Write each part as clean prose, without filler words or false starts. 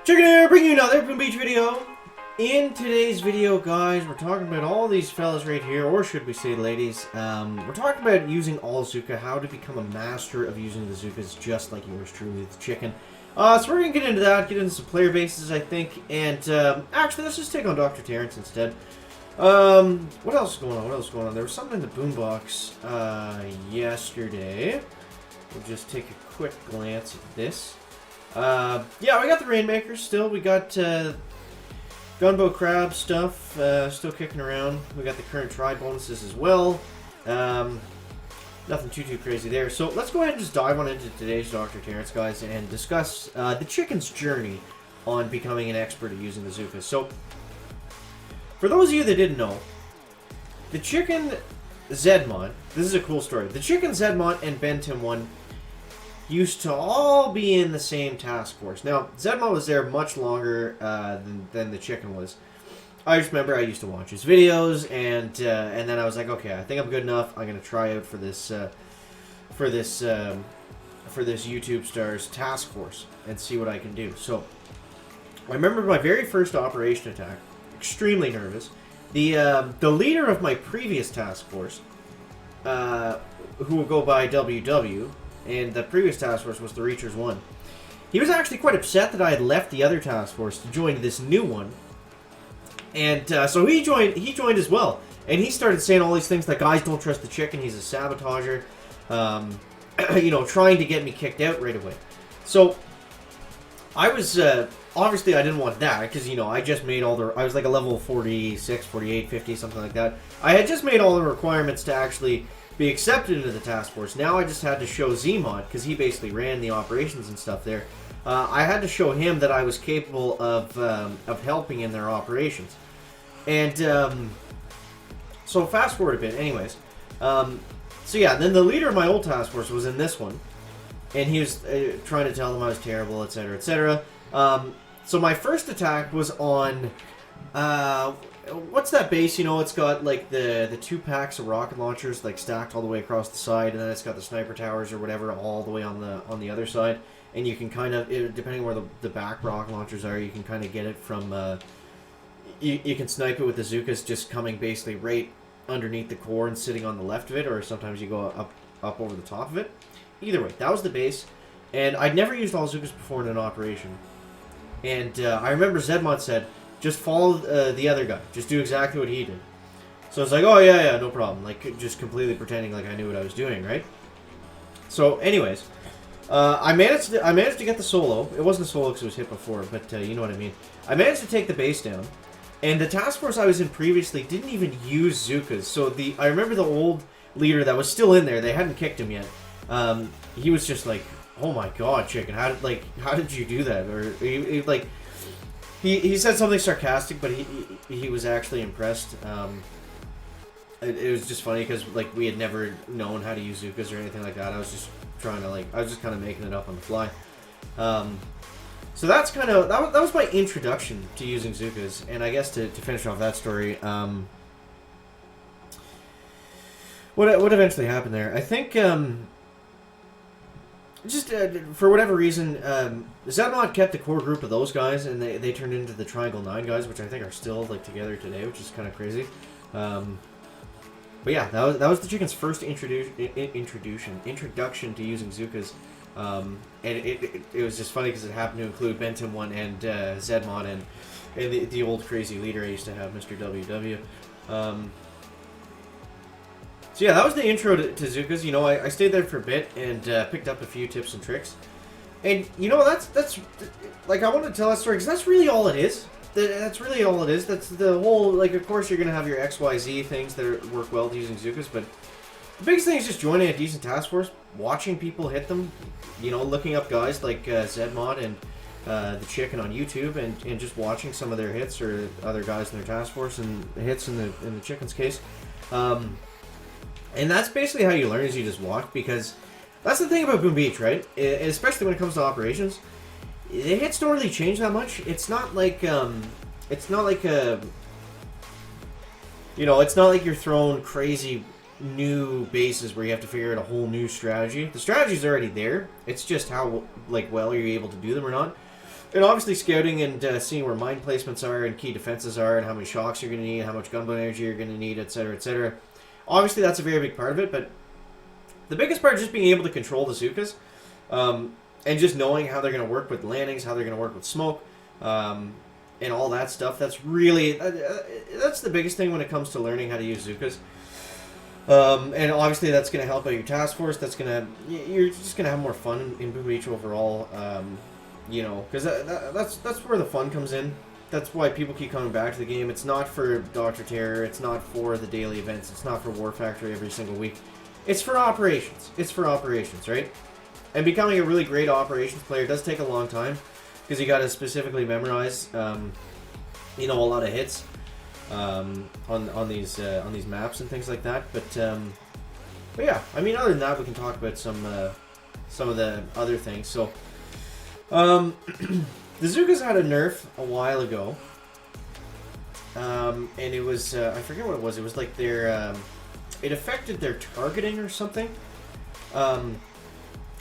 Chicken here, bringing you another Boom Beach video. In today's video, guys, we're talking about all these fellas right here, or should we say ladies. We're talking about using all Zooka, how to become a master of using the Zookas, just like yours truly, the chicken. So we're going to get into that, get into some player bases, I think, and actually, let's just take on Dr. Terrence instead. What else is going on? There was something in the boombox yesterday. We'll just take a quick glance at this. Yeah, we got the Rainmakers still. We got Gunboat Crab stuff still kicking around. We got the current try bonuses as well. Nothing too crazy there. So let's go ahead and just dive on into today's Dr. Terrence, guys, and discuss the chicken's journey on becoming an expert at using the Zookas. So, for those of you that didn't know, the chicken Zmot, this is a cool story. The chicken Zmot and Bentimm1 used to all be in the same task force. Now, Zmot was there much longer than the chicken was. I just remember I used to watch his videos, and then I was like, okay, I think I'm good enough. I'm gonna try out for this YouTube Stars task force and see what I can do. So, I remember my very first operation attack. Extremely nervous. The leader of my previous task force, who will go by WW. And the previous task force was the Reachers 1. He was actually quite upset that I had left the other task force to join this new one. And so he joined as well. And he started saying all these things like, guys, don't trust the chicken, he's a sabotager. You know, trying to get me kicked out right away. So, I was, obviously I didn't want that, because, you know, I just made all the, I was like a level 46, 48, 50, something like that. I had just made all the requirements to actually be accepted into the task force. Now I just had to show Zmot, because he basically ran the operations and stuff there. I had to show him that I was capable of helping in their operations. And so fast forward a bit, anyways. So yeah, then the leader of my old task force was in this one, and he was trying to tell them I was terrible, etc., etc. So my first attack was on what's that base? You know, it's got like the 2 packs of rocket launchers like stacked all the way across the side, and then it's got the sniper towers or whatever all the way on the other side. And you can kind of, depending where the back rocket launchers are, you can kind of get it from. You can snipe it with the Zookas just coming basically right underneath the core and sitting on the left of it, or sometimes you go up over the top of it. Either way, that was the base, and I'd never used all Zookas before in an operation. And I remember Zmot said, just follow the other guy. Just do exactly what he did. So I was like, oh, yeah, no problem. Like, just completely pretending like I knew what I was doing, right? So, anyways, I managed to get the solo. It wasn't a solo because it was hit before, but you know what I mean. I managed to take the base down. And the task force I was in previously didn't even use Zookas. So, I remember the old leader that was still in there. They hadn't kicked him yet. He was just like, oh my god, chicken. How did you do that? Or, He said something sarcastic, but he was actually impressed. It was just funny because like we had never known how to use Zookas or anything like that. I was just trying to I was just kind of making it up on the fly. So that's kind of that was my introduction to using Zookas, and I guess to finish off that story, what eventually happened there? I think. Just for whatever reason, Zmot kept the core group of those guys, and they turned into the Triangle 9 guys, which I think are still like together today, which is kind of crazy. But yeah, that was the chicken's first introduction to using Zookas, and it was just funny because it happened to include Bentimm1 and Zmot and the old crazy leader I used to have, Mr. WW. So yeah, that was the intro to Zookas. You know, I stayed there for a bit and picked up a few tips and tricks. And, you know, that's like, I want to tell that story because that's really all it is. That's really all it is. That's the whole, like, of course you're going to have your XYZ things that work well with using Zookas, but the biggest thing is just joining a decent task force, watching people hit them, you know, looking up guys like Zmot and the chicken on YouTube and just watching some of their hits or other guys in their task force and the hits in the chicken's case. And that's basically how you learn, is you just watch, because that's the thing about Boom Beach, right? And especially when it comes to operations, the hits don't really change that much. It's not like it's not like you're throwing crazy new bases where you have to figure out a whole new strategy. The strategy's already there. It's just how well you're able to do them or not. And obviously scouting and seeing where mine placements are and key defenses are and how many shocks you're going to need, how much gunboat energy you're going to need, etc., etc. Obviously, that's a very big part of it, but the biggest part is just being able to control the Zookas and just knowing how they're going to work with landings, how they're going to work with smoke, and all that stuff. That's really, that's the biggest thing when it comes to learning how to use Zookas. And obviously that's going to help out your task force. That's going to, you're just going to have more fun in Boom Beach overall. You know, because that's where the fun comes in. That's why people keep coming back to the game. It's not for Dr. Terror. It's not for the daily events. It's not for War Factory every single week. It's for operations. It's for operations, right? And becoming a really great operations player does take a long time because you got to specifically memorize, you know, a lot of hits on these maps and things like that. But yeah, I mean, other than that, we can talk about some of the other things. So. The Zookas had a nerf a while ago, and it was, I forget what it was. It was like their, it affected their targeting or something, and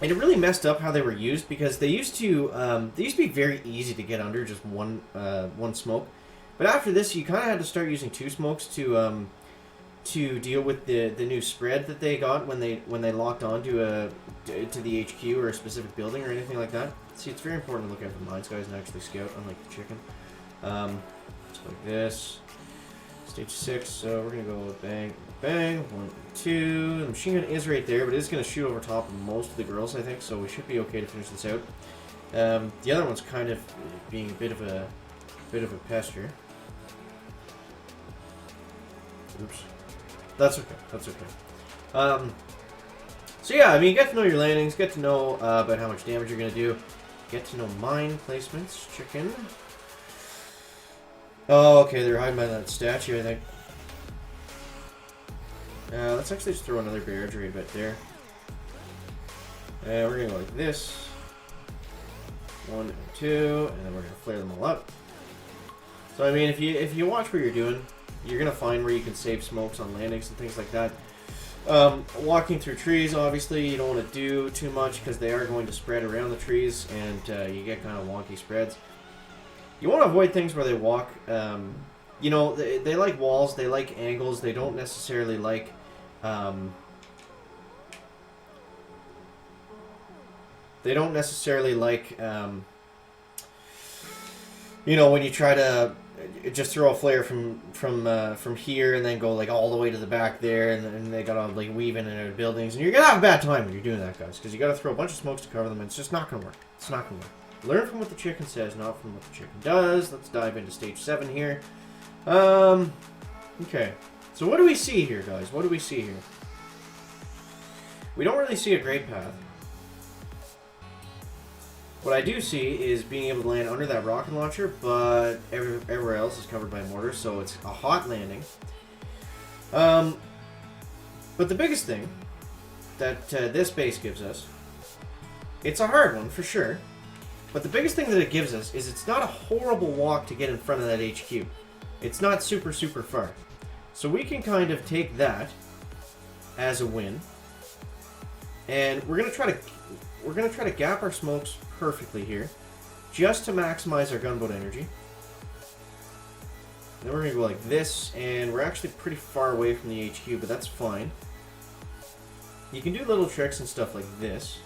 it really messed up how they were used because they used to be very easy to get under just one smoke, but after this you kind of had to start using 2 smokes to deal with the new spread that they got when they locked onto to the HQ or a specific building or anything like that. See, it's very important to look out for mines, guys, and actually scout, unlike the chicken. Just like this. Stage 6, so we're going to go bang, bang, 1, 2. The machine gun is right there, but it's going to shoot over top of most of the girls, I think, so we should be okay to finish this out. The other one's kind of being a bit of a pest here. Oops. That's okay, that's okay. So yeah, I mean, get to know your landings, get to know about how much damage you're going to do. Get to know mine placements, chicken. Oh, okay, they're hiding by that statue, I think. Let's actually just throw another barrage right bit there. And we're going to go like this. 1 and 2, and then we're going to flare them all up. So, I mean, if you watch what you're doing, you're going to find where you can save smokes on landings and things like that. Walking through trees, obviously, you don't want to do too much because they are going to spread around the trees and you get kind of wonky spreads. You want to avoid things where they walk, you know, they like walls, they like angles, they don't necessarily like, you know, when you try to just throw a flare from here and then go like all the way to the back there, and they gotta like weave in and out of buildings, and you're gonna have a bad time when you're doing that, guys, because you gotta throw a bunch of smokes to cover them, and it's just not gonna work. It's not gonna work. Learn from what the chicken says, not from what the chicken does. Let's dive into stage 7 here. Okay, so what do we see here, guys? What do we see here? We don't really see a great path. What I do see is being able to land under that rocket launcher, but everywhere else is covered by mortars, so it's a hot landing. But the biggest thing that this base gives us, it's a hard one for sure, but the biggest thing that it gives us is it's not a horrible walk to get in front of that HQ. It's not super far. So we can kind of take that as a win, and we're gonna try to gap our smokes perfectly here, just to maximize our gunboat energy. Then we're gonna go like this, and we're actually pretty far away from the HQ, but that's fine. You can do little tricks and stuff like this.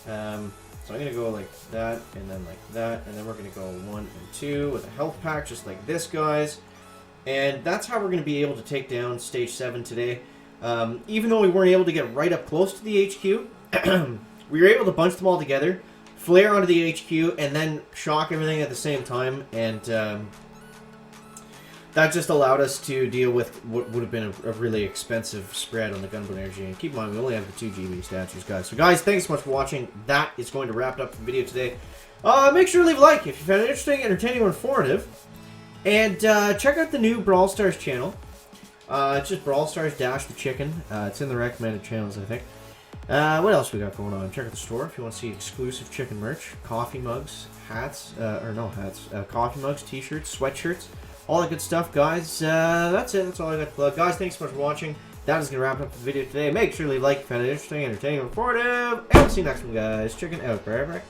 So I'm gonna go like that, and then like that, and then we're gonna go 1 and 2 with a health pack, just like this, guys. And that's how we're gonna be able to take down stage 7 today. Even though we weren't able to get right up close to the HQ, we were able to bunch them all together, flare onto the HQ, and then shock everything at the same time, and that just allowed us to deal with what would have been a really expensive spread on the gunboat energy. And keep in mind, we only have the 2 GB statues, guys. So guys, thanks so much for watching. That is going to wrap up the video today. Make sure to leave a like if you found it interesting, entertaining, or informative. And check out the new Brawl Stars channel. It's just Brawl Stars Dash the Chicken. It's in the recommended channels, I think. What else we got going on? Check out the store if you want to see exclusive chicken merch, coffee mugs, hats, coffee mugs, t-shirts, sweatshirts, all that good stuff, guys. That's it. That's all I got to plug. Guys, thanks so much for watching. That is going to wrap up the video today. Make sure to leave a like if you found it interesting, entertaining, informative, and we'll see you next one, guys. Chicken out. Bye.